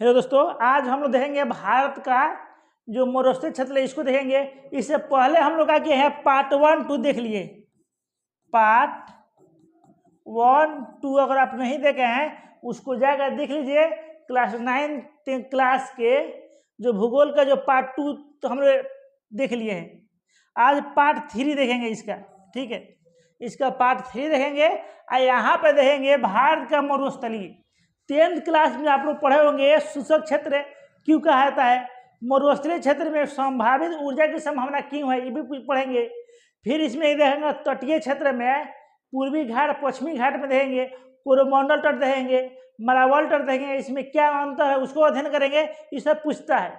Hello दोस्तों, आज हम लोग देखेंगे भारत का जो मरुस्थलीय क्षेत्र है इसको देखेंगे। इससे पहले हम लोग क्या किए हैं, पार्ट 1 2 देख लिए। पार्ट 1 2 अगर आप नहीं देखे हैं उसको जाकर देख लीजिए। क्लास 9 क्लास के जो भूगोल का जो पार्ट 2 तो हम लोग देख लिए हैं। आज पार्ट 3 देखेंगे इसका, ठीक है। इसका पार्ट 3 देखेंगे और यहाँ पे देखेंगे भारत का मरुस्थलीय। 10th क्लास में आप लोग पढ़े होंगे शुष्क क्षेत्र क्यों कहा जाता है, मरुस्थलीय क्षेत्र में संभावित ऊर्जा की संभावना क्यों है, ये भी कुछ पढ़ेंगे। फिर इसमें देखेंगे तटीय क्षेत्र में पूर्वी घाट पश्चिमी घाट में देखेंगे, कोरोमंडल तट देखेंगे, मलावल तट देखेंगे, इसमें क्या अंतर है उसको अध्ययन करेंगे, ये सब पूछता है।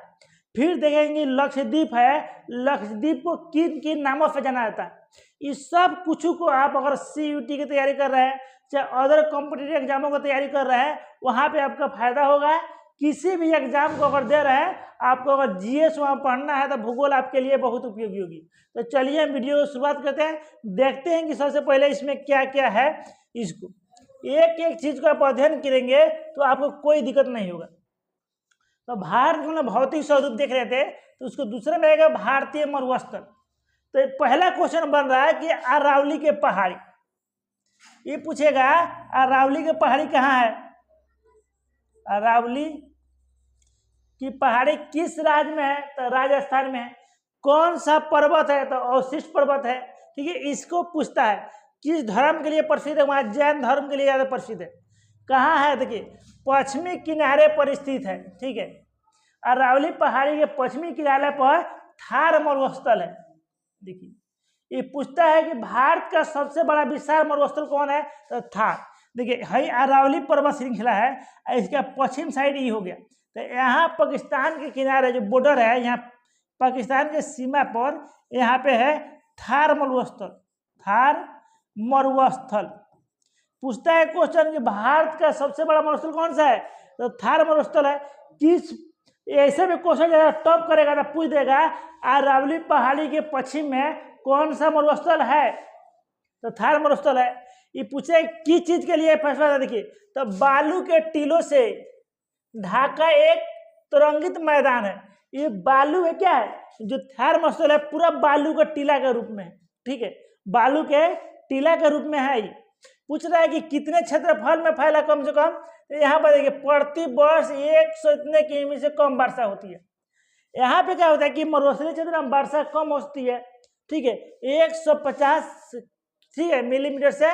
फिर देखेंगे लक्षद्वीप है, लक्षद्वीप को किन किन नामों से जाना जाता है। इस सब कुछ को आप अगर CUT की तैयारी कर रहे हैं चाहे अदर कॉम्पिटिटिव एग्जामों की तैयारी कर रहे हैं वहाँ पे आपका फायदा होगा। किसी भी एग्जाम को अगर दे रहे हैं आपको अगर GS वहाँ पढ़ना है तो भूगोल आपके लिए बहुत उपयोगी होगी। तो चलिए हम वीडियो की शुरुआत करते हैं, देखते हैं कि सबसे पहले इसमें क्या क्या है। इसको एक एक चीज को आप अध्ययन करेंगे तो आपको कोई दिक्कत नहीं होगा। तो भारत में भौतिक स्वरूप देख रहे थे तो उसको दूसरे में आएगा भारतीय मरुस्थल। तो पहला क्वेश्चन बन रहा है कि अरावली के पहाड़ी, ये पूछेगा अरावली के पहाड़ी कहाँ है। अरावली की पहाड़ी किस राज्य में है, तो राजस्थान में है। कौन सा पर्वत है, तो अवशिष्ट पर्वत है, ठीक है। इसको पूछता है किस धर्म के लिए प्रसिद्ध है, वहां जैन धर्म के लिए ज्यादा प्रसिद्ध है। कहाँ है, देखिए पश्चिमी किनारे पर स्थित है, ठीक है। अरावली पहाड़ी के पश्चिमी किनारे पर थार मरुस्थल है। देखिए ये पूछता है कि भारत का सबसे बड़ा विशाल मरुस्थल कौन है, तो थार। देखिए हई अरावली पर्वत श्रृंखला है, इसका पश्चिम साइड ये हो गया। तो यहाँ पाकिस्तान के किनारे जो बॉर्डर है, यहाँ पाकिस्तान के सीमा पर यहाँ पे है थार मरुस्थल। थार मरुस्थल पूछता है क्वेश्चन कि भारत का सबसे बड़ा मरुस्थल कौन सा है, तो थार मरुस्थल है। किस ऐसे में क्वेश्चन ज्यादा टॉप करेगा तो पूछ देगा अरावली पहाड़ी के पश्चिम में कौन सा मरुस्थल है, तो थार मरुस्थल है। ये पूछे किस चीज के लिए फैसला था, देखिए तो बालू के टीलों से ढाका एक तरंगित मैदान है। ये बालू है, क्या है, जो थार मरुस्थल है पूरा बालू का टीला के रूप में, ठीक है, बालू के टीला के रूप में है। ये पूछ रहा है कि कितने क्षेत्रफल में फैला कम से कम, तो यहाँ पर देखिए प्रति वर्ष 100 इतने किमी से कम वर्षा होती है। यहाँ पे क्या होता है कि मरुस्थलीय क्षेत्र में वर्षा कम होती है, ठीक है, 150 ठीक है मिलीमीटर से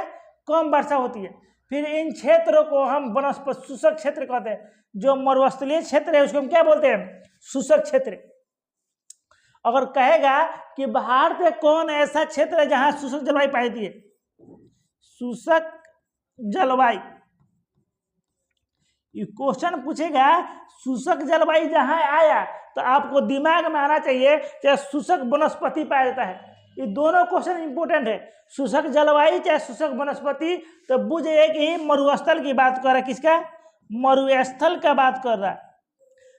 कम वर्षा होती है। फिर इन क्षेत्रों को हम वनस्पति शुष्क क्षेत्र कहते हैं। जो मरुस्थलीय क्षेत्र है उसको हम क्या बोलते हैं, शुष्क क्षेत्र। अगर कहेगा कि भारत में कौन ऐसा क्षेत्र है जहां शुष्क जलवायु पाई जाती है, शुष्क जलवायु, ये क्वेश्चन पूछेगा शुष्क जलवायु जहां आया तो आपको दिमाग में आना चाहिए चाहे शुष्क वनस्पति पाया जाता है। ये दोनों क्वेश्चन इंपोर्टेंट है, शुष्क जलवायु चाहे शुष्क वनस्पति। तो बुझे कि मरुस्थल की बात कर रहा है, किसका, मरुस्थल का बात कर रहा है।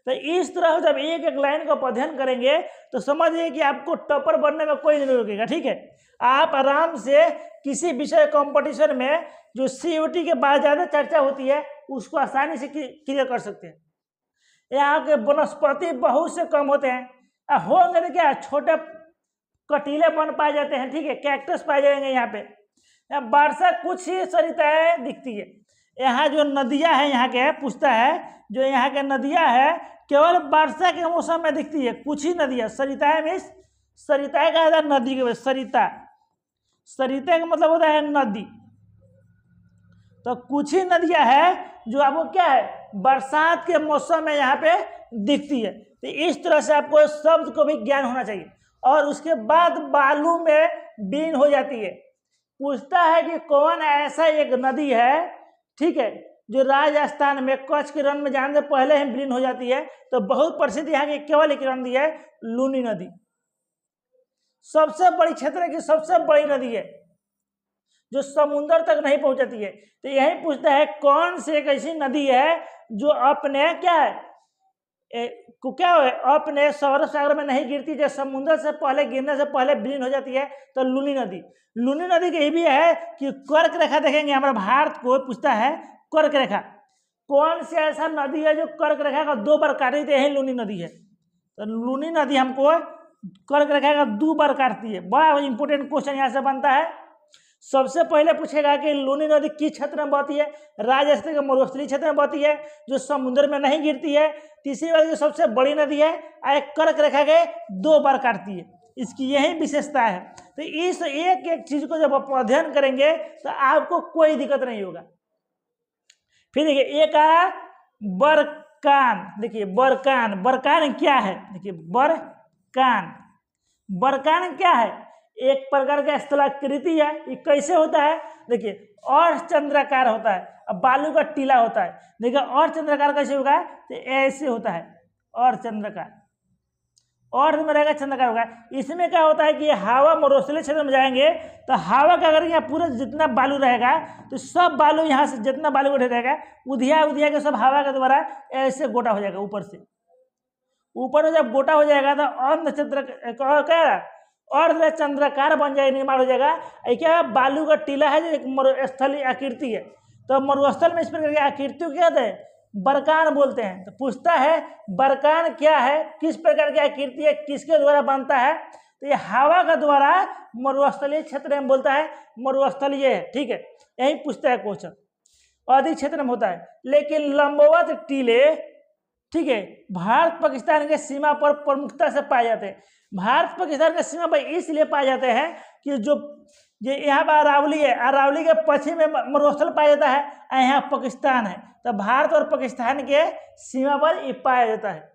तो इस तरह जब एक एक लाइन का अध्ययन करेंगे तो समझिए कि आपको टॉपर बनने में कोई नहीं रोकेगा, ठीक है। आप आराम से किसी विषय कंपटीशन में जो CUT के बाद ज्यादा चर्चा होती है उसको आसानी से क्लियर कर सकते हैं। यहाँ के वनस्पति बहुत से कम होते हैं, होंगे तो क्या छोटे कटीले वन पाए जाते हैं, ठीक है, कैक्टस पाए जाएंगे। यहाँ पे वर्षा कुछ ही सरिताएं दिखती है। यहाँ जो नदियाँ है यहाँ के पूछता है, जो यहाँ के नदियाँ है केवल वर्षा के मौसम में दिखती है, कुछ ही नदियाँ। सरिताएं में सरिताएं का है नदी के, सरिता, सरिता का मतलब होता है नदी। तो कुछ ही नदियां है जो आपको क्या है बरसात के मौसम में यहाँ पे दिखती है। तो इस तरह से आपको शब्द को भी ज्ञान होना चाहिए। और उसके बाद बालू में बीन हो जाती है। पूछता है कि कौन ऐसा एक नदी है, ठीक है, जो राजस्थान में कच्छ के रण में जाने से पहले ही विलीन हो जाती है। तो बहुत प्रसिद्ध यहाँ की केवल एक नदी है, लूनी नदी। सबसे बड़ी क्षेत्र की सबसे बड़ी नदी है जो समुद्र तक नहीं पहुंचती है। तो यही पूछता है कौन सी एक ऐसी नदी है जो अपने क्या है क्या है अपने सौर सागर में नहीं गिरती, जो समुद्र से पहले गिरने से पहले विलीन हो जाती है, तो लूनी नदी। लूनी नदी की ये भी है कि कर्क रेखा देखेंगे हमारे भारत को, पूछता है कर्क रेखा। कौन सी ऐसा नदी है जो कर्क रेखा का 2 बार काटी थी? यही लूनी नदी है। तो लूनी नदी हमको कर्क रेखा का 2 बार काटती है। बड़ा इंपोर्टेंट क्वेश्चन यहाँ से बनता है। सबसे पहले पूछेगा कि लूनी नदी किस क्षेत्र में बहती है? राजस्थान के मरुस्थलीय क्षेत्र में बहती है जो समुद्र में नहीं गिरती है। तीसरी वाली जो सबसे बड़ी नदी है एक कर्क रेखा के 2 बार काटती है, इसकी यही विशेषता है। तो इस एक एक चीज को जब आप अध्ययन करेंगे तो आपको कोई दिक्कत नहीं होगा। फिर देखिए एक आया बरकान। देखिए बरकान, बरकान क्या है? देखिए बरकान, बरकान क्या है? एक प्रकार का स्थलाकृति है। ये कैसे होता है? देखिए और चंद्राकार होता है, अब बालू का टीला होता है। देखिए और चंद्राकार कैसे होगा? तो ऐसे होता है और चंद्राकार, और में रहेगा चंद्राकार होगा। इसमें क्या होता है कि हवा मरुस्थलीय क्षेत्र में जाएंगे तो हवा का अगर यहाँ पूरा जितना बालू रहेगा तो सब बालू यहाँ से जितना बालू उठे रहेगा उधिया उधिया के सब हवा के द्वारा ऐसे गोटा हो जाएगा। ऊपर से ऊपर में जब गोटा हो जाएगा तो अर्ध चंद्र क्या और चंद्राकार बन जाए, निर्माण हो जाएगा। क्या बालू का टीला है जो एक मरुस्थलीय आकृति है। तो मरुस्थल में इस प्रकार की आकृति को क्या कहते हैं? बरकान बोलते हैं। तो पूछता है बरकान क्या है, किस प्रकार की आकृति है, किसके द्वारा बनता है? तो ये हवा का द्वारा मरुस्थलीय क्षेत्र में बोलता है, मरुस्थलीय है। ठीक है, यही पूछता है क्वेश्चन। अधिक क्षेत्र में होता है लेकिन लंबवत टीले, ठीक है, भारत पाकिस्तान के सीमा पर प्रमुखता से पाए जाते हैं। भारत पाकिस्तान के सीमा पर इसलिए पाए जाते हैं कि जो ये यहाँ पर अरावली है, अरावली के पश्चिम में मरुस्थल पाया जाता है, यहाँ पाकिस्तान है। तो भारत और पाकिस्तान के सीमा पर ये पाया जाता है।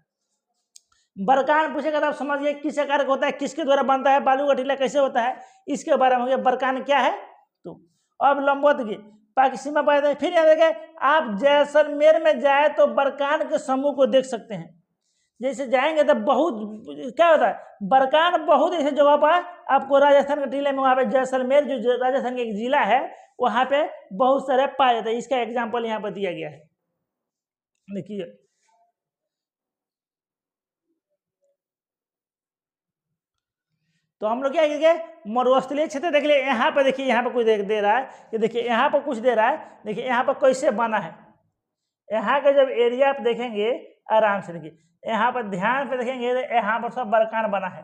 बरकान पूछेगा तो आप समझिए किस आकार का होता है, किसके द्वारा बनता है, बालू का टीला कैसे होता है, इसके बारे में हो गया बरकान क्या है। तो अब लंबवत की पाकिस्तान में पाया जाता है। फिर यहाँ देखें आप जैसलमेर में जाए तो बरकान के समूह को देख सकते हैं। जैसे जाएंगे तो बहुत क्या होता है, बरकान बहुत ऐसे जगह पर आपको राजस्थान के टीले में, वहाँ पे जैसलमेर जो राजस्थान का एक जिला है वहाँ पे बहुत सारे पाए जाते हैं। इसका एग्जाम्पल यहाँ पर दिया गया है, देखिए। तो हम लोग क्या करेंगे, मरुस्थलीय क्षेत्र देख लिए। यहाँ पे देखिए, यहाँ पे कुछ दे रहा है कि देखिए यहाँ पर कुछ दे रहा है। देखिए यहाँ पर कैसे बना है, यहाँ का जब एरिया आप देखेंगे आराम से, देखिए यहाँ पर ध्यान से देखेंगे यहाँ पर सब बरकान बना है।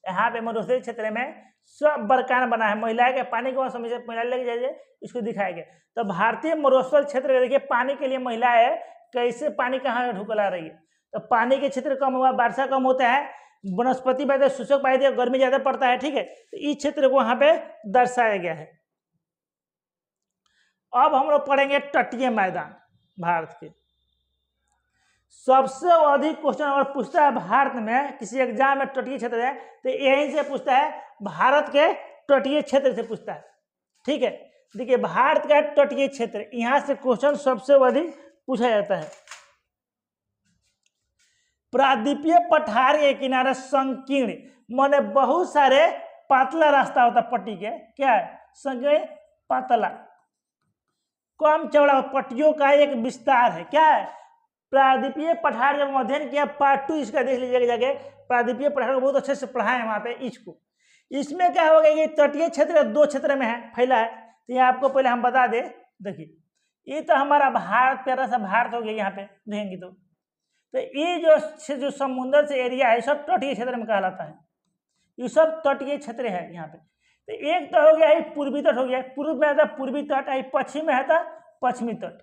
यहाँ पे मरुस्थलीय क्षेत्र में सब बरकान बना है। महिलाएं के पानी को समय से महिला लेके जाइए, इसको दिखाएंगे। तो भारतीय मरुस्थल क्षेत्र देखिए पानी के लिए महिलाएं कैसे पानी कहाँ ढुकला रही है। तो पानी के क्षेत्र कम हुआ, वर्षा कम होता है, वनस्पति पैदा, शुष्क पाई, गर्मी ज्यादा पड़ता है। ठीक है, तो इस क्षेत्र को वहां पे दर्शाया गया है। अब हम लोग पढ़ेंगे तटीय मैदान भारत के। सबसे अधिक क्वेश्चन अगर पूछता है भारत में किसी एग्जाम में तटीय क्षेत्र है तो यहीं से पूछता है, भारत के तटीय क्षेत्र से पूछता है। ठीक है, देखिए भारत का तटीय क्षेत्र, यहां से क्वेश्चन सबसे अधिक पूछा जाता है। प्रादीपीय पठार के किनारे संकीर्ण माने बहुत सारे पतला रास्ता होता है पट्टी के, क्या है, संकीर्ण पतला, कम चौड़ा पट्टियों का एक विस्तार है। क्या है, प्रादीपीय पठार। जब अध्ययन किया पार्ट 2 इसका देख लीजिएगा जाके, प्रादीपीय पठार को बहुत अच्छे से पढ़ा है वहां पे इसको। इसमें क्या होगा कि तटीय क्षेत्र 2 क्षेत्र में है, फैला है। तो ये आपको पहले हम बता दें, देखिए ये तो हमारा भारत, प्यारा सा भारत हो गया। यहाँ पे देखेंगे तो ये जो समुद्र से एरिया है सब तटीय क्षेत्र में कहलाता है। ये सब तटीय क्षेत्र है यहाँ पे। तो एक तो हो गया है पूर्वी तट, हो गया पूर्व में आता पूर्वी तट, पश्चिम में आता पश्चिमी तट,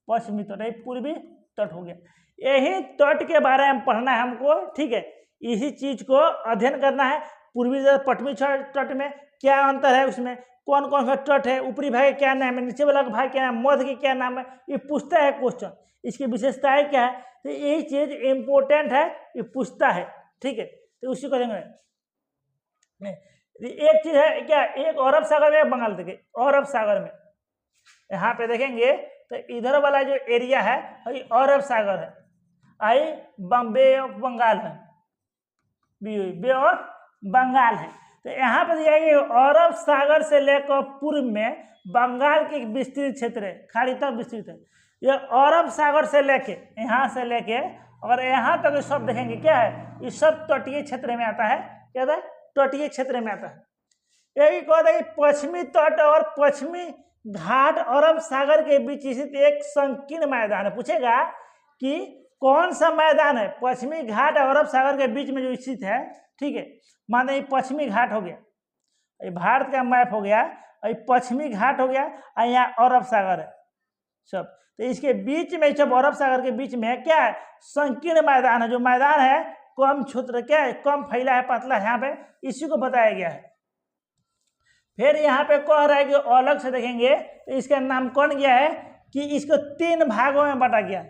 पश्चिमी तट, पूर्वी तट हो गया। यही तट के बारे में पढ़ना है हमको। ठीक है, इसी चीज को अध्ययन करना है। पूर्वी तट पश्चिमी तट में क्या अंतर है, उसमें कौन कौन सा तट है, ऊपरी भाग का क्या नाम है, नीचे वाला भाग क्या नाम, मध्य के क्या नाम है, ये पूछता है क्वेश्चन। इसकी विशेषताएं क्या है, तो यही चीज इंपोर्टेंट है, ये पूछता है। ठीक है, तो उसी को देखेंगे। एक चीज है क्या, एक अरब सागर में, बंगाल देखिए अरब सागर में, यहाँ पे देखेंगे तो इधर वाला जो एरिया है अरब सागर है, आई बे ऑफ बंगाल है, बे ऑफ बंगाल है। तो यहाँ पर दिया अरब सागर से लेकर पूर्व में बंगाल के एक विस्तृत क्षेत्र है, खाड़ी तक विस्तृत है। ये अरब सागर से लेके, यहाँ से लेके और यहाँ तक सब देखेंगे क्या है, ये सब तटीय क्षेत्र में आता है। क्या है, तटीय क्षेत्र में आता है। यही कहता है कि पश्चिमी तट और पश्चिमी घाट अरब सागर के बीच स्थित एक संकीर्ण मैदान है। पूछेगा कि कौन सा मैदान है, पश्चिमी घाट और अरब सागर के बीच में जो स्थित है, ठीक है। माने पश्चिमी घाट हो गया, ये भारत का मैप हो गया, और पश्चिमी घाट हो गया, और यहाँ अरब सागर है सब। तो इसके बीच में, सब अरब सागर के बीच में क्या है, संकीर्ण मैदान है। जो मैदान है कम क्षेत्र, क्या है, कम फैला है, पतला है, यहाँ पे इसी को बताया गया है। फिर यहाँ पे कह रहा है कि अलग से देखेंगे तो इसका नामकरण गया है कि इसको 3 भागों में बांटा गया।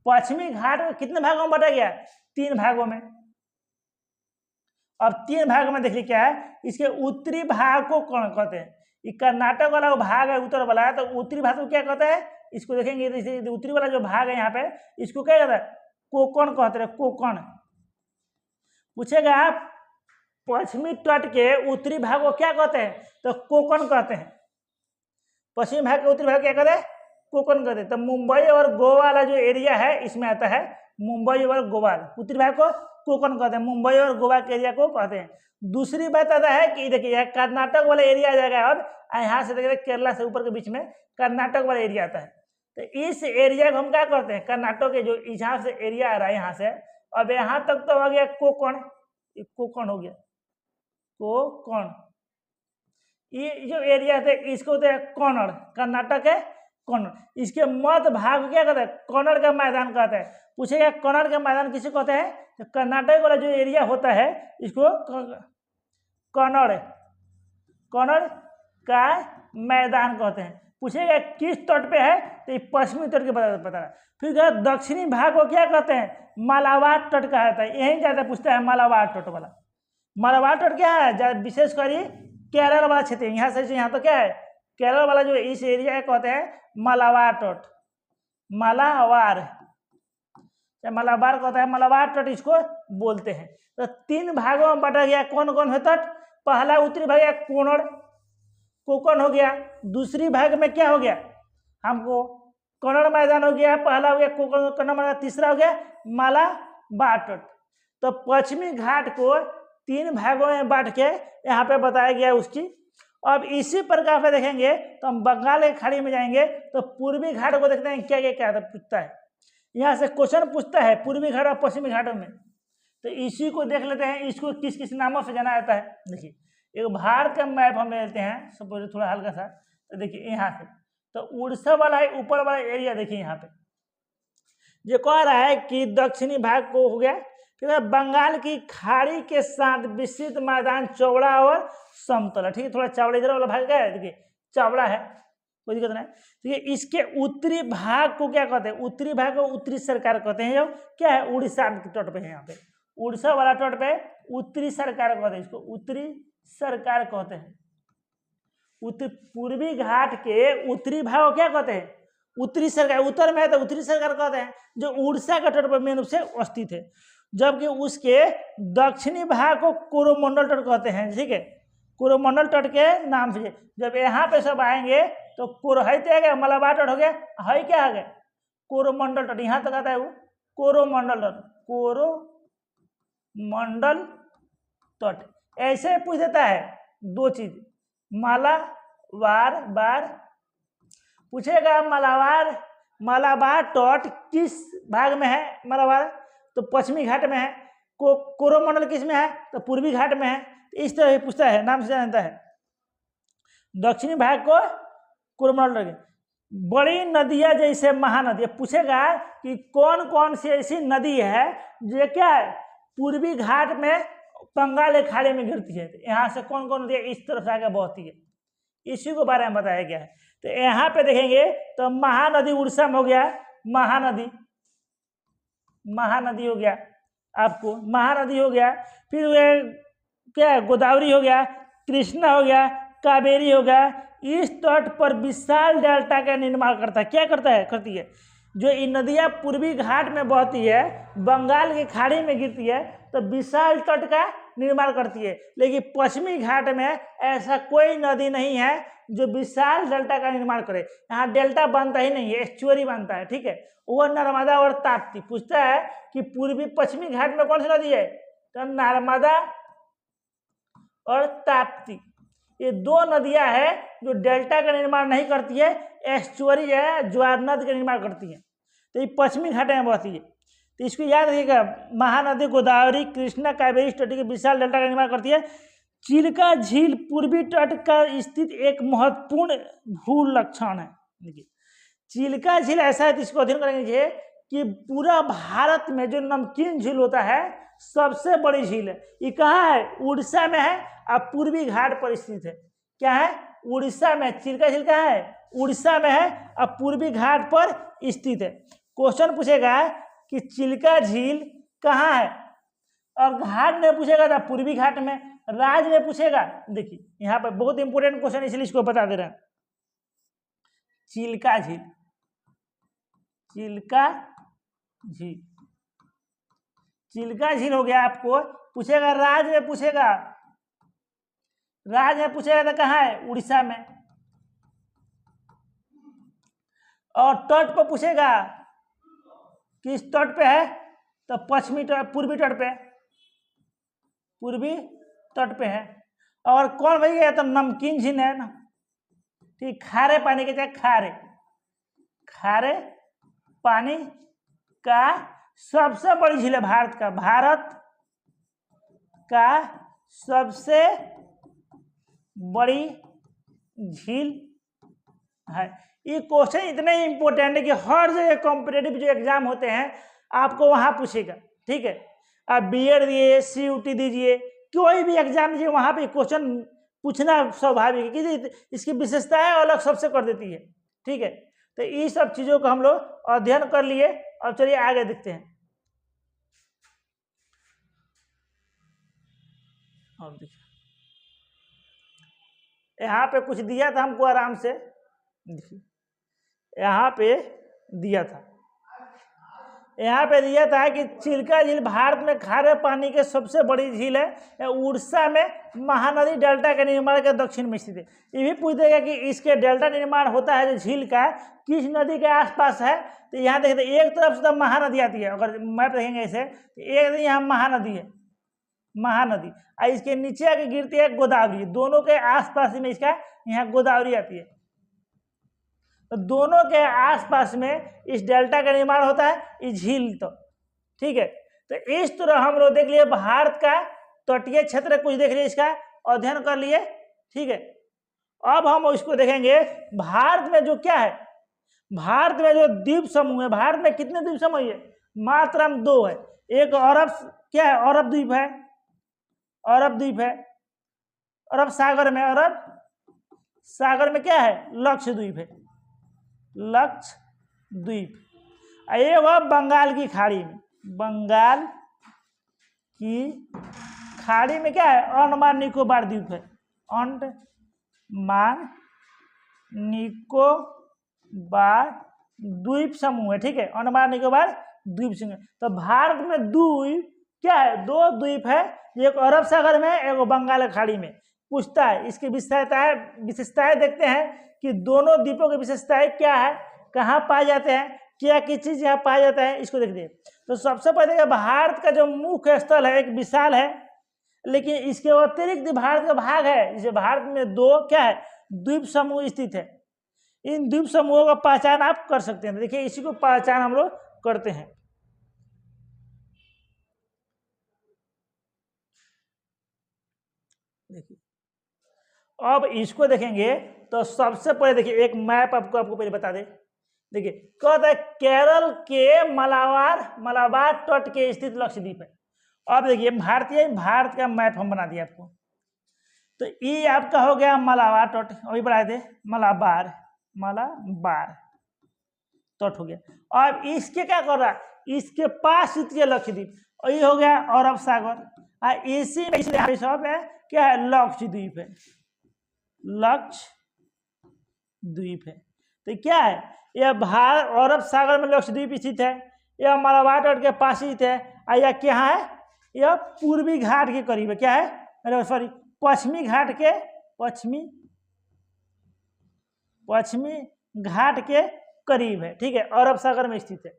पश्चिमी घाट में कितने भागों में बांटा गया, 3 भागों में। अब 3 भाग में देखिए क्या है, इसके उत्तरी भाग को कौन कहते हैं, ये कर्नाटक वाला वो भाग है उत्तर वाला है, तो उत्तरी भाग को क्या कहते हैं, इसको देखेंगे उत्तरी वाला जो भाग है यहाँ पे, इसको क्या कहता है, कोकण कहते हैं, कोकण। पूछेगा आप पश्चिमी तट के उत्तरी भाग को क्या कहते हैं, तो कोकण कहते हैं। पश्चिमी भाग के उत्तरी भाग क्या कहते हैं, कोकण कहते हैं। तो मुंबई और गोवा वाला जो एरिया है इसमें आता है मुंबई और गोवा, उत्तरी भाग को कोकण कहते हैं, मुंबई और गोवा के एरिया को कहते हैं। दूसरी बात आता है कि देखिए कर्नाटक वाला एरिया आ जाएगा, अब यहाँ से देखिए केरला से ऊपर के बीच में कर्नाटक वाला एरिया आता है। तो इस एरिया को हम क्या करते हैं, कर्नाटक के जो यहाँ से एरिया आ रहा है यहाँ से, अब यहाँ तक तो हो गया कोकण, कोकण हो गया, कोकण। ये जो एरिया थे इसको होते हैं कन्नड़, कर्नाटक है कन्नड़। इसके मध्य भाग को क्या कहते हैं, कन्नड़ का मैदान कहते हैं। पूछेगा कन्नड़ का मैदान किसे कहते हैं, तो कर्नाटक वाला जो एरिया होता है इसको कन्नड़, कन्नड़ का मैदान कहते हैं। पूछेगा किस तट पे है, तो ये पश्चिमी तट के बता रहा है। फिर दक्षिणी भाग को क्या कहते हैं, मालाबार तट कहता है, यही ज्यादा पूछता है मालाबार तट वाला। मालाबार तट क्या है, विशेषकर केरल वाला क्षेत्र, यहाँ से यहाँ तो क्या है, केरल वाला जो इस एरिया कहते हैं मालाबार तट, मालाबार, मालाबार कहता है, मालाबार तट इसको बोलते हैं। तो 3 भागों में बांटा गया, कौन कौन है तट, पहला उत्तरी भाग कन्नड़, कोकण हो गया। दूसरी भाग में क्या हो गया, हमको कन्नड़ मैदान हो गया, पहला हो गया कोकण, कन्नड़ मैदान। तीसरा हो गया मालाबार तट। तो पश्चिमी घाट को 3 भागों में बांट के यहाँ पे बताया गया उसकी। अब इसी प्रकार से देखेंगे तो हम बंगाल की खाड़ी में जाएंगे, तो पूर्वी घाट को देखते हैं क्या क्या क्या पूछता है। यहाँ से क्वेश्चन पूछता है पूर्वी घाट और पश्चिमी घाटों में, तो इसी को देख लेते हैं, इसको किस किस नामों से जाना जाता है। देखिए एक भारत का मैप हम ले लेते हैं, सपोज थोड़ा हल्का सा, तो देखिए यहाँ से तो उड़ीसा वाला है ऊपर वाला एरिया, देखिए यहाँ पे जो कह रहा है कि दक्षिणी भाग को हो गया। फिर बंगाल की खाड़ी के साथ विस्तृत मैदान चौड़ा और समतल है, ठीक है। थोड़ा चौड़ा इधर वाला भाग क्या है, देखिए चौड़ा है, कोई दिक्कत नहीं, ठीक है। इसके उत्तरी भाग को क्या कहते हैं, उत्तरी भाग को उत्तरी सरकार कहते हैं, जो क्या है उड़ीसा के तट पे है, यहाँ पे उड़ीसा वाला तट पे उत्तरी सरकार कहते हैं, इसको उत्तरी सरकार कहते हैं। पूर्वी घाट के उत्तरी भाग को क्या कहते हैं, उत्तरी सरकार, उत्तर में है तो उत्तरी सरकार कहते हैं, जो उड़ीसा के तट पर मेन रूप से स्थित है। जबकि उसके दक्षिणी भाग को कोरोमंडल तट कहते हैं, ठीक है, कोरोमंडल तट के नाम से। जब यहाँ पे सब आएंगे तो है क्या, मालाबार तट हो गया, है क्या आ गया, कोरोमंडल तट, यहाँ तक आता है वो कोरोमंडल तट, कोरोमंडल तट। ऐसे पूछ देता है 2 चीज, मालाबार बार पूछेगा, मालाबार तट किस भाग में है, मालाबार तो पश्चिमी घाट में है, कोरोमंडल किस में है, तो पूर्वी घाट में है। इस तरह पूछता है, नाम से जानता है। दक्षिणी भाग को कोरोमंडल, बड़ी नदियां जैसे महानदी, पूछेगा कि कौन कौन सी ऐसी नदी है जो क्या है पूर्वी घाट में बंगाल की खाड़ी में गिरती है, यहाँ से कौन कौन नदियां इस तरफ से आगे बहती है, इसी को बारे में बताया गया है। तो यहाँ पे देखेंगे तो महानदी उड़ीसा में हो गया, महानदी हो गया, आपको महानदी हो गया। फिर क्या गोदावरी हो गया, कृष्णा हो गया, कावेरी हो गया। इस तट पर विशाल डेल्टा का निर्माण करता है, क्या करता है, करती है। जो इन नदियाँ पूर्वी घाट में बहती है, बंगाल की खाड़ी में गिरती है, तो विशाल तट का निर्माण करती है। लेकिन पश्चिमी घाट में ऐसा कोई नदी नहीं है जो विशाल डेल्टा का निर्माण करे, यहाँ डेल्टा बनता ही नहीं है, एस्चुअरी बनता है, ठीक है। वो नर्मदा और ताप्ती। पूछता है कि पूर्वी पश्चिमी घाट में कौन सी नदी है, तो नर्मदा और ताप्ती। ये दो नदियां हैं जो डेल्टा का निर्माण नहीं करती है, एस्चुअरी है ज्वार नदी का निर्माण करती है। तो ये पश्चिमी घाटे में बहती है, तो इसको याद रखिएगा। महानदी गोदावरी कृष्णा कावेरी तटी के विशाल डेल्टा का निर्माण करती है। चिल्का झील पूर्वी तट का स्थित एक महत्वपूर्ण भू लक्षण है। देखिए चिल्का झील ऐसा है, तो इसको अध्ययन करेंगे कि पूरा भारत में जो नमकीन झील होता है सबसे बड़ी झील है। ये कहाँ है? उड़ीसा में है और पूर्वी घाट पर स्थित है। क्या है? उड़ीसा में। चिल्का झील कहाँ है? उड़ीसा में है और पूर्वी घाट पर स्थित है। क्वेश्चन पूछेगा कि चिल्का झील कहाँ है, और घाट में पूछेगा था पूर्वी घाट में, राज्य में पूछेगा। देखिए यहाँ पर बहुत इंपोर्टेंट क्वेश्चन, इसलिए इसको बता दे रहे हैं। चिल्का झील, चिल्का झील, चिल्का झील हो गया। आपको पूछेगा राज्य में, पूछेगा राज्य में पूछेगा तो कहाँ है? उड़ीसा में। और तट पर पूछेगा किस तट पे है, तो पश्चिमी तट, पूर्वी तट पे, पूर्वी तट पे है। और कौन भाई है? तो नमकीन झील है ना, ठीक, खारे पानी के चाहे खारे, खारे पानी का सबसे बड़ी झील है भारत का, भारत का सबसे बड़ी झील है। ये क्वेश्चन इतने इंपॉर्टेंट है कि हर जगह कॉम्पिटेटिव जो एग्जाम होते हैं आपको वहां पूछेगा। ठीक है, आप बीएड दिए, सीयूटी दीजिए, कोई भी एग्जाम दीजिए, वहां पे क्वेश्चन पूछना स्वाभाविक है कि इसकी विशेषताएं अलग सबसे कर देती है। ठीक है, तो ये सब चीजों को हम लोग अध्ययन कर लिए। अब चलिए आगे देखते हैं। अब देखिए यहाँ पे कुछ दिया था हमको, आराम से देखिए यहाँ पे दिया था, यहाँ पे दिया था कि चिल्का झील भारत में खारे पानी के सबसे बड़ी झील है, उड़ीसा में महानदी डेल्टा के निर्माण के दक्षिण में स्थित है। ये भी पूछ देगा कि इसके डेल्टा निर्माण होता है जो झील का किस नदी के आसपास है। तो यहाँ देखते एक तरफ से तो महानदी आती है, अगर मैप देखेंगे ऐसे, एक यहाँ महानदी है, महानदी, और इसके नीचे आके गिरती है गोदावरी, दोनों के आसपास में इसका यहाँ गोदावरी आती है। तो दोनों के आसपास में इस डेल्टा का निर्माण होता है, इस झील। तो ठीक है, तो इस तरह हम लोग देख लिए भारत का तटीय क्षेत्र, कुछ देख लिए, इसका अध्ययन कर लिए। ठीक है, अब हम इसको देखेंगे भारत में जो क्या है, भारत में जो द्वीप समूह है, भारत में कितने द्वीप समूह है? मात्र 2 है। एक अरब, क्या है? अरब द्वीप है, अरब द्वीप है, अरब सागर में, अरब सागर में क्या है? लक्षद्वीप है, लक्षद्वीप। एक बंगाल की खाड़ी में, बंगाल की खाड़ी में क्या है? अंडमान निकोबार द्वीप है, अंडमान निकोबार द्वीप समूह है। ठीक है, अंडमान निकोबार द्वीप समूह। तो भारत में द्वीप क्या है? 2 द्वीप है, एक अरब सागर में, एक बंगाल की खाड़ी में। पूछता है इसकी विशेषताएं देखते हैं कि दोनों द्वीपों की विशेषताएं क्या है, कहाँ पाए जाते हैं, क्या किस चीज यहाँ पाया जाता है, इसको देखते हैं। तो सबसे पहले भारत का जो मुख्य स्थल है एक विशाल है, लेकिन इसके अतिरिक्त भारत का भाग है, जिसे भारत में 2 क्या है? द्वीप समूह स्थित है। इन द्वीप समूहों का पहचान आप कर सकते हैं। देखिए इसी को पहचान हम लोग करते हैं। देखिए अब इसको देखेंगे तो सबसे पहले देखिए एक मैप आपको पहले बता दे। देखिए कहता है केरल के मलाबार तट के स्थित लक्षद्वीप है। अब देखिए भारत का मैप हम बना दिया आपको। तो ये आपका हो गया मलाबार तट, अभी बढ़ाए थे, मलाबार तट हो गया। अब इसके क्या कर रहा है? इसके पास स्थित लक्षद्वीप, और ये हो गया अरब सागर, और इसी में सब है क्या है? लक्षद्वीप है, लक्षद्वीप है। तो क्या है? यह भारत अरब सागर में लक्षद्वीप स्थित है, यह मलाबार तट के पास स्थित है, और यह क्या है? यह पूर्वी घाट के करीब है। क्या है? सॉरी, पश्चिमी घाट के, पश्चिमी घाट के करीब है। ठीक है, अरब सागर में स्थित है।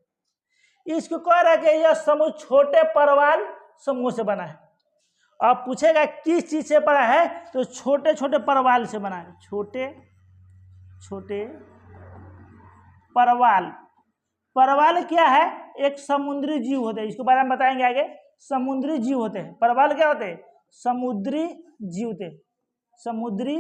इसको कह रहा है कि यह समूह छोटे परवाल समूह से बना है। अब पूछेगा किस चीज से बना है, तो छोटे छोटे परवाल से बना है, छोटे छोटे परवाल। परवाल क्या है, एक समुद्री जीव होते हैं, इसके बारे में बताएंगे आगे। समुद्री जीव होते हैं परवाल, क्या होते हैं, समुद्री जीव होते हैं, समुद्री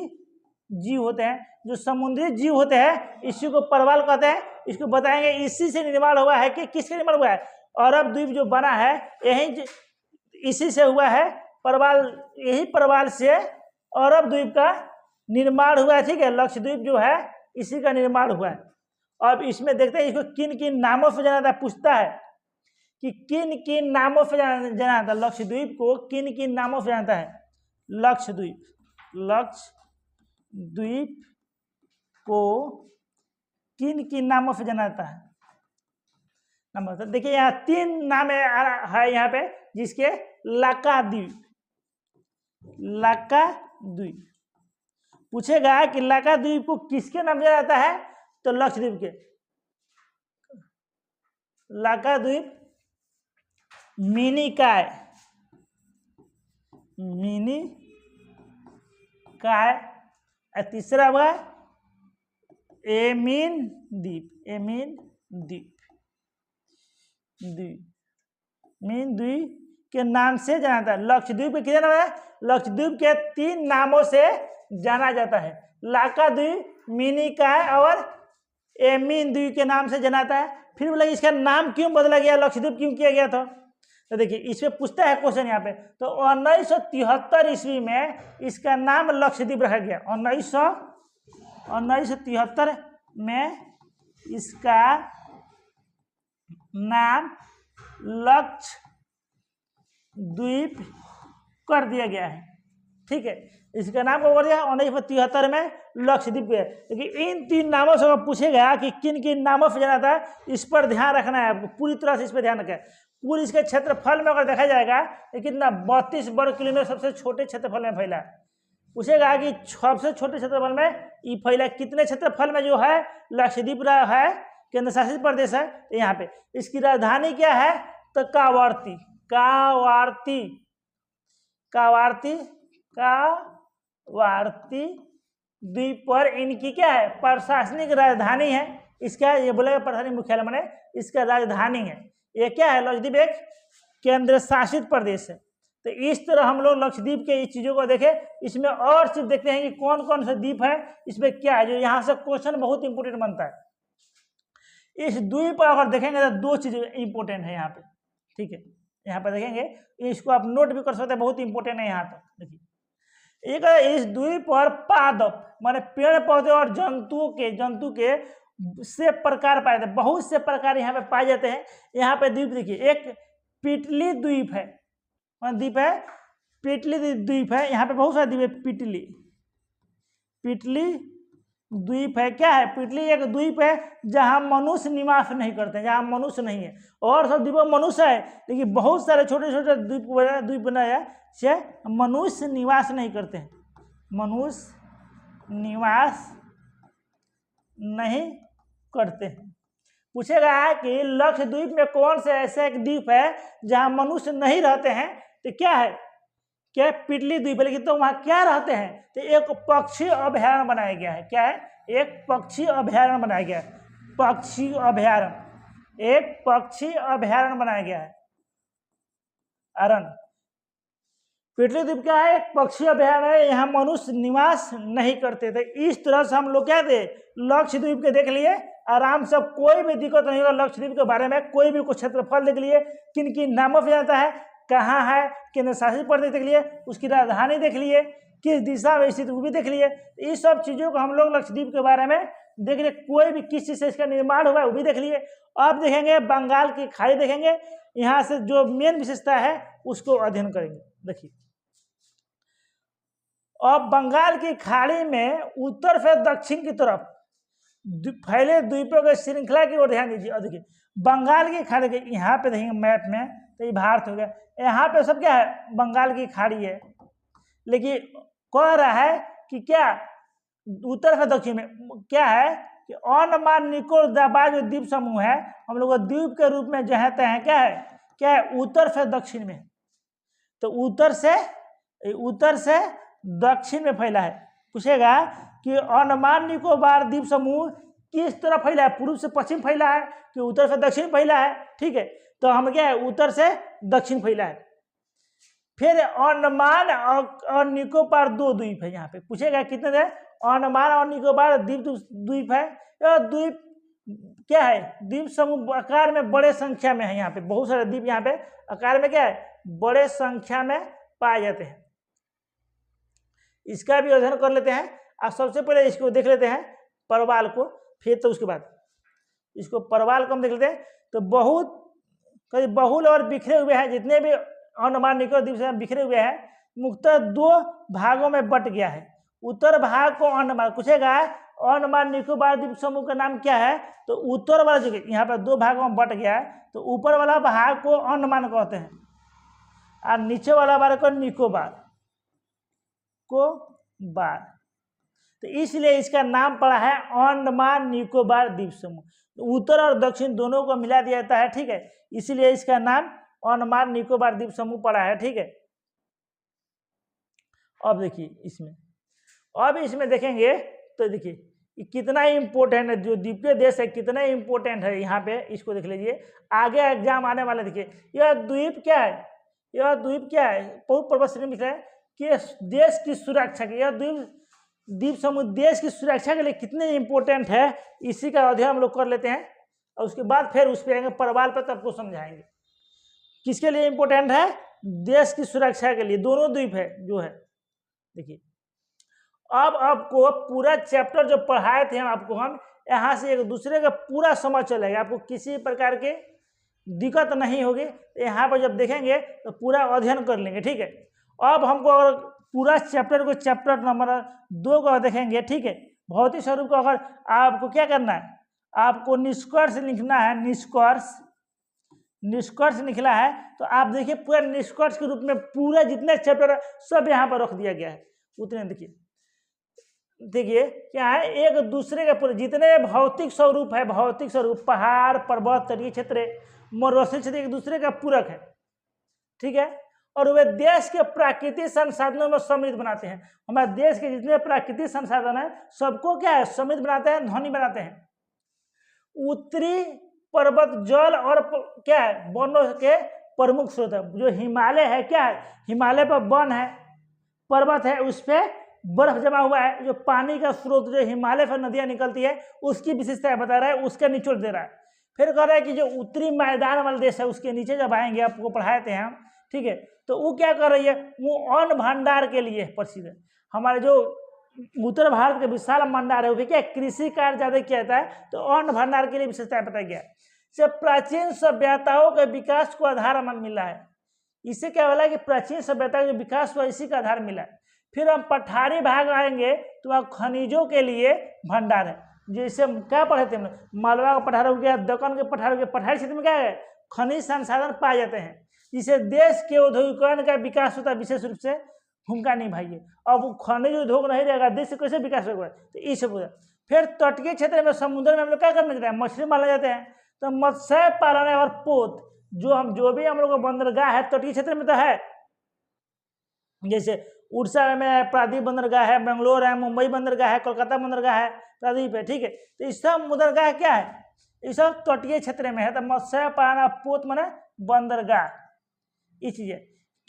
जीव होते हैं। जो समुद्री जीव होते हैं इसी को परवाल कहते हैं। इसको बताएंगे इसी से निर्माण हुआ है कि किसके निर्माण हुआ है, अरब द्वीप जो बना है यही इसी से हुआ है परवाल, यही परवाल से अरब द्वीप का निर्माण हुआ है, ठीक है। लक्षद्वीप जो है इसी का निर्माण हुआ है। अब इसमें देखते हैं इसको किन किन नामों से जाना था, पूछता है कि किन किन नामों से जाना था, लक्षद्वीप को किन किन नामों से जानता है। लक्षद्वीप, लक्षद्वीप को किन किन नामों से जाना जाता है। नंबर देखिए यहाँ 3 नाम है यहाँ पे, जिसके लाकाद्वीप, लाकाद्वीप पूछेगा कि लाकाद्वीप को किसके नाम से जाना जाता है, तो लक्षद्वीप के। लाकाद्वीप मिनिकॉय, मिनिकॉय, तीसरा हुआ एमिन द्वीप, एमिन द्वीप, मीन द्वीप के नाम से जाना जाता है। लक्षद्वीप के कितने नाम है, लक्षद्वीप के 3 नामों से जाना जाता है, लाकाद्वीप, मिनिकॉय और एमिन द्वीप के नाम से जाना जाता है। फिर बोला इसका नाम क्यों बदला गया, लक्षद्वीप क्यों किया गया था, तो देखिए इसमें पूछता है क्वेश्चन यहाँ पे। तो 1973 ईस्वी में इसका नाम लक्षद्वीप रखा गया। 1973 में इसका नाम लक्षद्वीप कर दिया गया है, ठीक है। इसका नाम क्या कर दिया 1973 में लक्षद्वीप है। लेकिन इन 3 नामों से पूछेगा कि किन किन नामों से जाना था, इस पर ध्यान रखना है आपको, पूरी तरह से इस पर ध्यान रखें। पूरी इसके क्षेत्रफल में अगर देखा जाएगा तो कितना 32 वर्ग किलोमीटर सबसे छोटे क्षेत्रफल में फैला है। पूछेगा कि सबसे छोटे क्षेत्रफल में ये फैला कितने क्षेत्रफल में जो है लक्षद्वीप है, केंद्र शासित प्रदेश है यहाँ पे। इसकी राजधानी क्या है, तो कावारती, कावारती, कावारती, कावारती द्वीप पर इनकी क्या है, प्रशासनिक राजधानी है। इसका ये बोलेगा प्रशासनिक मुख्यालय माने इसका राजधानी है। ये क्या है, लक्षद्वीप एक केंद्र शासित प्रदेश है। तो इस तरह हम लोग लक्षद्वीप के इस चीजों को देखें। इसमें और चीज देखते हैं कि कौन कौन से द्वीप है, इसमें क्या है, जो यहाँ से क्वेश्चन बहुत इंपोर्टेंट बनता है। इस द्वीप पर अगर देखेंगे तो 2 चीज इंपोर्टेंट है यहाँ पे, ठीक है। यहाँ पे देखेंगे, इसको आप नोट भी कर सकते हैं, बहुत इंपोर्टेंट है यहाँ तक। देखिए एक इस द्वीप पर पादप माने पेड़ पौधे और जंतु के से प्रकार पाए जाते हैं, बहुत से प्रकार यहाँ पे पाए जाते हैं। यहाँ पे द्वीप देखिए, एक पिटली द्वीप है, द्वीप है पिटली द्वीप है, यहाँ पे बहुत सारे द्वीप है। पिटली, पिटली द्वीप है, क्या है, पिटली एक द्वीप है जहाँ मनुष्य निवास नहीं करते, जहाँ मनुष्य नहीं है। और सब द्वीपों मनुष्य है, लेकिन बहुत सारे छोटे छोटे द्वीप बनाया से मनुष्य निवास नहीं करते हैं, मनुष्य निवास नहीं करते हैं। पूछेगा कि लक्षद्वीप में कौन से ऐसे एक द्वीप है जहाँ मनुष्य नहीं रहते हैं, तो क्या है, क्या पिटली द्वीप है। लेकिन तो वहाँ क्या रहते हैं, तो एक पक्षी अभयारण्य बनाया गया है। क्या है, एक पक्षी अभयारण्य बनाया गया है, पक्षी अभयारण्य, एक पक्षी अभयारण्य बनाया गया है, अरण्य। पिटली द्वीप क्या है, एक पक्षी अभयारण्य है, यहाँ मनुष्य निवास नहीं करते थे। इस तरह से हम लोग क्या थे, लक्षद्वीप के देख लिए आराम से, कोई भी दिक्कत नहीं होगा लक्षद्वीप के बारे में। कोई भी कुछ क्षेत्रफल देख लिए, किन किन नामों से जाता है, कहाँ है, केंद्र शासित प्रदेश देख लिए, उसकी राजधानी देख लिए, किस दिशा में स्थित वो भी देख लिए। इस सब चीजों को हम लोग लक्षद्वीप के बारे में देख लिए। कोई भी किस चीज से इसका निर्माण हुआ है वो भी देख लिए। अब देखेंगे बंगाल की खाड़ी, देखेंगे यहाँ से जो मेन विशेषता है उसको अध्ययन करेंगे। देखिए अब बंगाल की खाड़ी में उत्तर से दक्षिण की तरफ फैले द्वीपों के श्रृंखला की ओर ध्यान दीजिए। और देखिए बंगाल की खाड़ी के यहाँ पे देखेंगे मैप में, तो ये भारत हो गया, यहाँ पे सब क्या है, बंगाल की खाड़ी है। लेकिन कह रहा है कि क्या उत्तर से दक्षिण में क्या है कि अंडमान निकोबार जो द्वीप समूह है हम लोग द्वीप के रूप में जहते हैं, क्या है, उत्तर से दक्षिण में। तो उत्तर से उत्तर से दक्षिण में फैला है। पूछेगा कि अंडमान निकोबार द्वीप समूह किस तरफ फैला है, पूर्व से पश्चिम फैला है कि उत्तर से दक्षिण फैला है। ठीक है, तो हम क्या है, उत्तर से दक्षिण फैला है। फिर अंडमान और निकोबार 2 द्वीप है यहाँ पे। पूछेगा कितने थे, अंडमान और निकोबार द्वीप है। यह द्वीप क्या है, द्वीप समूह आकार में बड़े संख्या में है। यहाँ पे बहुत सारे द्वीप यहाँ पे आकार में क्या है, बड़े संख्या में पाए जाते हैं। इसका भी अध्ययन कर लेते हैं। अब सबसे पहले इसको देख लेते हैं परवाल को, फिर तो उसके बाद इसको परवाल को हम देख लेते हैं। तो बहुत कई बहुल और बिखरे हुए हैं, जितने भी अंडमान निकोबार द्वीप से बिखरे हुए हैं, मुख्यतः 2 भागों में बट गया है। उत्तर भाग को अंडमान, पूछेगा अंडमान निकोबार द्वीप समूह का नाम क्या है, तो उत्तर वाला जो यहाँ पर 2 भागों में बट गया है, तो ऊपर वाला भाग को अंडमान कहते हैं और नीचे वाला भाग को निकोबार को बार। तो इसलिए इसका नाम पड़ा है अंडमान निकोबार द्वीप समूह। तो उत्तर और दक्षिण दोनों को मिला दिया जाता है। ठीक है, इसलिए इसका नाम अंडमान निकोबार द्वीप समूह पड़ा है। ठीक है, अब देखिए इसमें देखेंगे तो देखिए कितना इंपॉर्टेंट है, जो द्वीपीय देश है कितना इंपॉर्टेंट है यहाँ पे, इसको देख लीजिए। आगे एग्जाम आने वाले, देखिए यह द्वीप क्या है, बहुत पर्वत श्रेणी में है कि देश की सुरक्षा के, यह द्वीप समूह देश की सुरक्षा के लिए कितने इंपॉर्टेंट है, इसी का अध्ययन हम लोग कर लेते हैं। और उसके बाद फिर उस पर आएंगे परवाल पर, तब आपको समझाएंगे किसके लिए इंपॉर्टेंट है, देश की सुरक्षा के लिए। दोनों द्वीप है जो है। देखिए अब आपको पूरा चैप्टर जो पढ़ाए थे हम यहाँ से एक दूसरे का पूरा समझ चलेगा, आपको किसी प्रकार के दिक्कत नहीं होगी। यहाँ पर जब देखेंगे तो पूरा अध्ययन कर लेंगे। ठीक है, अब हमको अगर पूरा चैप्टर नंबर 2 को देखेंगे। ठीक है, भौतिक स्वरूप को अगर आपको क्या करना है, आपको निष्कर्ष लिखना है। निष्कर्ष लिखना है तो आप देखिए पूरा निष्कर्ष के रूप में पूरा जितने चैप्टर है सब यहाँ पर रख दिया गया है। उतने देखिए क्या है, एक दूसरे के पूरे जितने भौतिक स्वरूप है, पहाड़, पर्वत, तटीय क्षेत्र, मरुस्थलीय क्षेत्र एक दूसरे का पूरक है। ठीक है, और वे देश के प्राकृतिक संसाधनों में समृद्ध बनाते हैं। हमारे देश के जितने प्राकृतिक संसाधन है सबको क्या है, समृद्ध बनाते हैं, धनी बनाते हैं। उत्तरी पर्वत जल और क्या है, वनों के प्रमुख स्रोत है। जो हिमालय है, क्या है, हिमालय पर वन है, पर्वत है, उस पर बर्फ जमा हुआ है। जो पानी का स्रोत जो हिमालय पर नदियां निकलती है उसकी विशेषता बता रहा है, उसका निचोड़ दे रहा है। फिर कह रहा है कि जो उत्तरी मैदान वाला देश है उसके नीचे जब आएंगे, आपको पढ़ाए थे हम। ठीक है, तो वो क्या कर रही है, वो अन्न भंडार के लिए प्रसिद्ध है। हमारे जो उत्तर भारत के विशाल भंडार है वो भी क्या, कृषि कार्य ज्यादा किया जाता है, तो अन्न भंडार के लिए विशेषता बताया गया। जब प्राचीन सभ्यताओं के विकास को आधार मिला है, इससे क्या बोला कि प्राचीन सभ्यता का जो विकास हुआ इसी का आधार मिला है। फिर हम पठारी भाग आएंगे तो वहाँ खनिजों के लिए भंडार है। जैसे हम क्या पढ़े थे, मालवा का पठार हो गया, दक्कन के पठार हो गया। पठारी क्षेत्र में क्या है, खनिज संसाधन पाए जाते हैं, जिससे देश के औद्योगिकरण का विकास होता है, विशेष रूप से भूमिका निभाइए। अब खनिज उद्योग नहीं रहेगा, देश से कैसे विकास होगा, तो ये सब होगा। फिर तटीय क्षेत्र में, समुद्र में हम लोग क्या करने जाते हैं, मछली मारने जाते हैं। तो मत्स्य पालन और पोत जो भी हम लोग का बंदरगाह है तटीय क्षेत्र में तो है, जैसे उड़ीसा में प्रादीप बंदरगाह है, बेंगलोर है, मुंबई बंदरगाह है, कोलकाता बंदरगाह है, प्रादीप है। ठीक है, तो इस सब बंदरगाह क्या है, ये सब तटीय क्षेत्र में है। तो मत्स्य पालन पोत माने बंदरगाह, ये चीज है।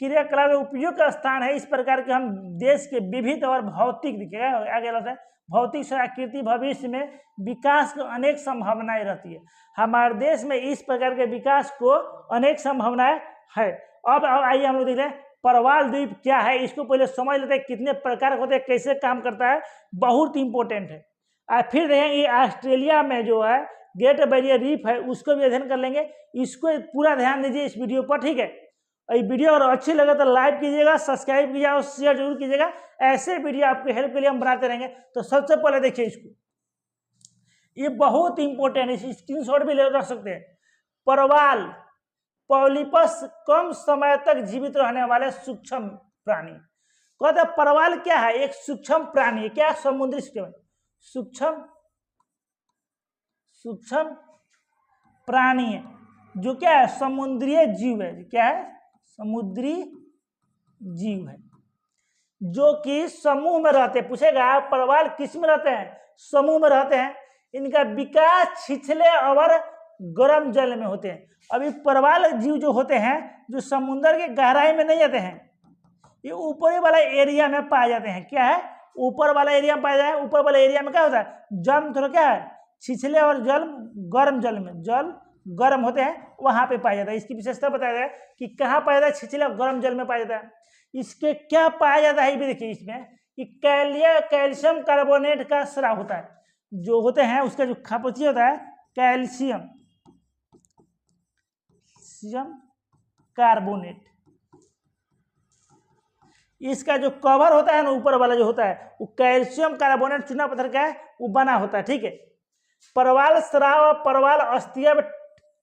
क्रियाकलाप उपयुक्त स्थान है। इस प्रकार के हम देश के विविध और भौतिक, दिखेगा आगे रहता है, भौतिक आकृति भविष्य में विकास को अनेक संभावनाएं रहती है। हमारे देश में इस प्रकार के विकास को अनेक संभावनाएं है। अब आइए हम लोग देखते हैं परवाल द्वीप क्या है, इसको पहले समझ लेते हैं, कितने प्रकार होते हैं, कैसे काम करता है, बहुत इंपॉर्टेंट है। और फिर देखेंगे ऑस्ट्रेलिया में जो है ग्रेट बैरियर रीफ है, उसको भी अध्ययन कर लेंगे। इसको पूरा ध्यान दीजिए इस वीडियो पर। ठीक है, ये वीडियो अगर अच्छी लगे तो लाइक कीजिएगा, सब्सक्राइब कीजिएगा और शेयर जरूर कीजिएगा। ऐसे वीडियो आपके हेल्प के लिए हम बनाते रहेंगे। तो सबसे पहले देखिए इसको, ये बहुत इंपॉर्टेंट है, स्क्रीनशॉट भी ले रख सकते हैं। परवाल पॉलिपस कम समय तक जीवित रहने वाले सूक्ष्म प्राणी। कहते हैं परवाल क्या है, एक सूक्ष्म प्राणी है। क्या, समुद्री सूक्ष्म प्राणी है, जो क्या है, समुद्रीय जीव है। क्या है, समुद्री जीव है। जो कि समूह में रहते हैं। पूछेगा परवाल किस में रहते हैं? समूह में रहते हैं। इनका विकास छिछले और गर्म जल में होते हैं। अभी परवाल जीव जो होते हैं जो समुद्र के गहराई में नहीं जाते हैं, ये ऊपरी वाला एरिया में पाए जाते हैं। क्या है? ऊपर वाला एरिया में पाया जाता है। ऊपर वाला एरिया में क्या होता है? जल थोड़ा क्या है? छिछले और जल गर्म जल में, जल गर्म होते हैं वहां पे पाया जाता है। इसकी विशेषता बताया जाए कि कहाँ पाया जाता है? छिछले और गर्म जल में पाया जाता है। इसके क्या पाया जाता है ये भी देखिए इसमें कि कैल्शियम कार्बोनेट का स्राव होता है। जो होते हैं उसका जो खपती होता है कैल्शियम कार्बोनेट, इसका जो कवर होता है ना ऊपर वाला जो होता है वो कैल्शियम कार्बोनेट चूना पत्थर का है, वो बना होता है। ठीक है। परवाल स्राव और परवाल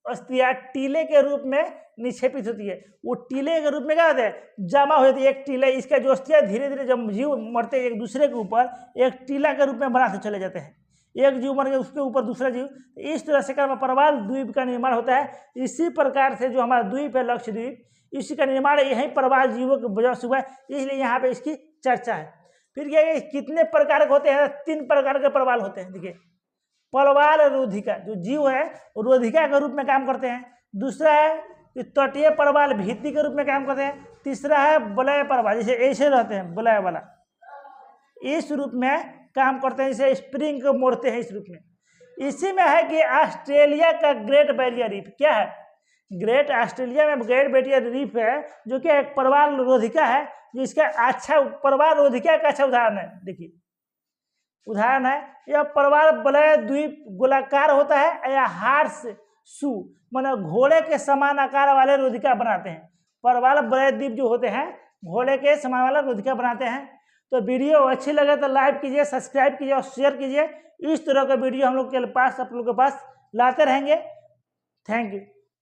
अस्थियां टीले के रूप में निक्षेपित होती है। वो टीले के रूप में क्या होता है? जमा हो जाती है। एक टीले, इसका जो अस्थियां धीरे धीरे जब जीव मरते हैं एक दूसरे के ऊपर एक टीला के रूप में बनाते चले जाते हैं। एक जीव मर गया उसके ऊपर दूसरा जीव, इस तरह से परवाल द्वीप का निर्माण होता है। इसी प्रकार से जो हमारा द्वीप है लक्षद्वीप, इसी का निर्माण यही परवाल जीवों की वजह से हुआ है, इसलिए यहाँ पे इसकी चर्चा है। फिर क्या है? कितने प्रकार के होते हैं? 3 प्रकार के परवाल होते हैं। देखिए, परवाल रोधिका जो जीव है रोधिका के रूप में काम करते हैं। दूसरा है कि तटीय परवाल भित्ति के रूप में काम करते हैं। तीसरा है वलय परवाल, जैसे ऐसे रहते हैं वलय वाला, इस रूप में काम करते हैं, जैसे स्प्रिंग को मोड़ते हैं इस रूप में। इसी में है कि ऑस्ट्रेलिया का ग्रेट बैरियर रीफ क्या है? ग्रेट ऑस्ट्रेलिया में ग्रेट बैरियर रीफ है जो कि एक परवाल रोधिका है, जो इसका अच्छा परवाल रोधिका का अच्छा उदाहरण है। देखिए उदाहरण है, यह परवाल वलय द्वीप गोलाकार होता है या हार्स शू माने घोड़े के समान आकार वाले रोधिका बनाते हैं। परवाल वलय द्वीप जो होते हैं घोड़े के समान वाला रोधिका बनाते हैं। तो वीडियो अच्छी लगे तो लाइक कीजिए, सब्सक्राइब कीजिए और शेयर कीजिए। इस तरह का वीडियो हम लोग के पास आप लोग के पास लाते रहेंगे। Thank you.